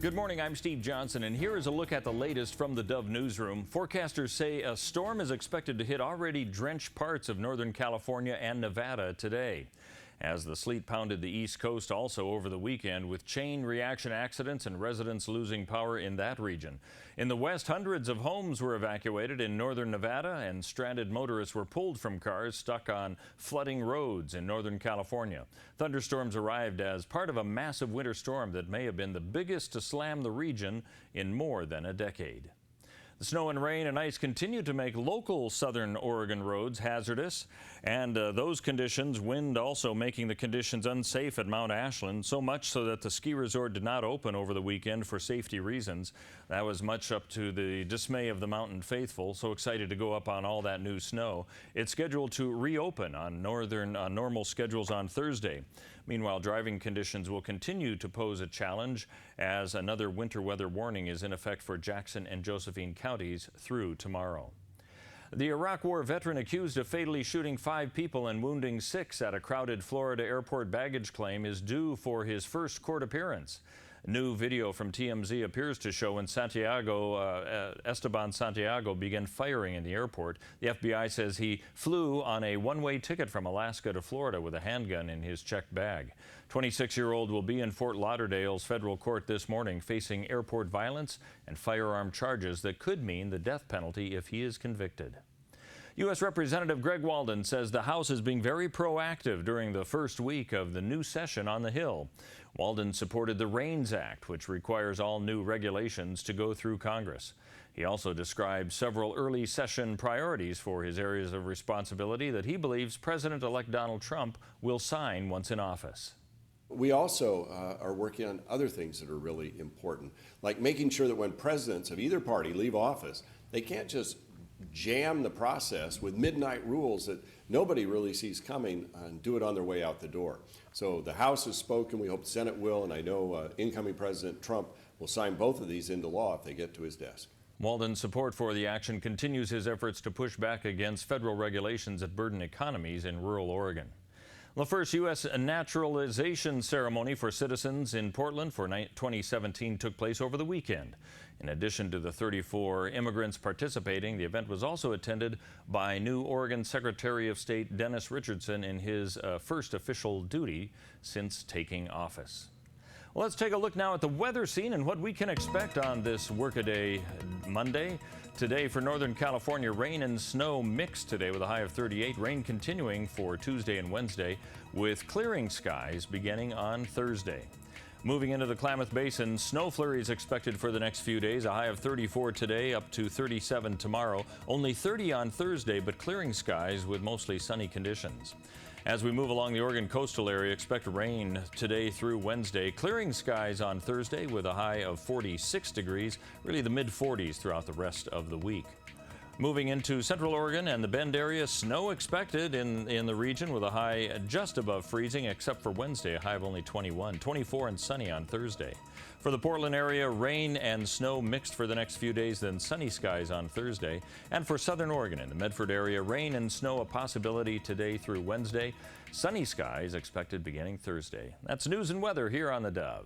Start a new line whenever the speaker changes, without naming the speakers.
Good morning, I'm Steve Johnson, and here is a look at the latest from the Dove newsroom. Forecasters say a storm is expected to hit already drenched parts of Northern California and Nevada today, as the sleet pounded the East Coast also over the weekend, with chain reaction accidents and residents losing power in that region. In the west, hundreds of homes were evacuated in northern Nevada, and stranded motorists were pulled from cars stuck on flooding roads in Northern California. Thunderstorms arrived as part of a massive winter storm that may have been the biggest to slam the region in more than a decade. The snow and rain and ice continue to make local southern Oregon roads hazardous, and those conditions, wind also making the conditions unsafe at Mount Ashland, so much so that the ski resort did not open over the weekend for safety reasons. That was much up to the dismay of the mountain faithful, so excited to go up on all that new snow. It's scheduled to reopen on normal schedules on Thursday. Meanwhile, driving conditions will continue to pose a challenge as another winter weather warning is in effect for Jackson and Josephine counties through tomorrow. The Iraq War veteran accused of fatally shooting 5 people and wounding 6 at a crowded Florida airport baggage claim is due for his first court appearance. New video from TMZ appears to show when Esteban Santiago began firing in the airport. The FBI says he flew on a one-way ticket from Alaska to Florida with a handgun in his checked bag. 26-year-old will be in Fort Lauderdale's federal court this morning facing airport violence and firearm charges that could mean the death penalty if he is convicted. U.S. Representative Greg Walden says the House is being very proactive during the first week of the new session on the Hill. Walden supported the REINS Act, which requires all new regulations to go through Congress. He also described several early session priorities for his areas of responsibility that he believes President-elect Donald Trump will sign once in office.
We also are working on other things that are really important, like making sure that when presidents of either party leave office, they can't just jam the process with midnight rules that nobody really sees coming and do it on their way out the door. So the House has spoken, we hope the Senate will, and I know incoming President Trump will sign both of these into law if they get to his desk.
Walden's support for the action continues his efforts to push back against federal regulations that burden economies in rural Oregon. The first U.S. naturalization ceremony for citizens in Portland for 2017 took place over the weekend. In addition to the 34 immigrants participating, the event was also attended by new Oregon Secretary of State Dennis Richardson in his first official duty since taking office. Well, let's take a look now at the weather scene and what we can expect on this workaday Monday. Today for Northern California, rain and snow mixed today with a high of 38. Rain continuing for Tuesday and Wednesday with clearing skies beginning on Thursday. Moving into the Klamath Basin, snow flurries expected for the next few days. A high of 34 today, up to 37 tomorrow. Only 30 on Thursday, but clearing skies with mostly sunny conditions. As we move along the Oregon coastal area, expect rain today through Wednesday. Clearing skies on Thursday with a high of 46 degrees, really the mid-40s throughout the rest of the week. Moving into central Oregon and the Bend area, snow expected in the region with a high just above freezing, except for Wednesday, a high of only 21, 24 and sunny on Thursday. For the Portland area, rain and snow mixed for the next few days, then sunny skies on Thursday. And for southern Oregon and the Medford area, rain and snow a possibility today through Wednesday. Sunny skies expected beginning Thursday. That's news and weather here on the Dove.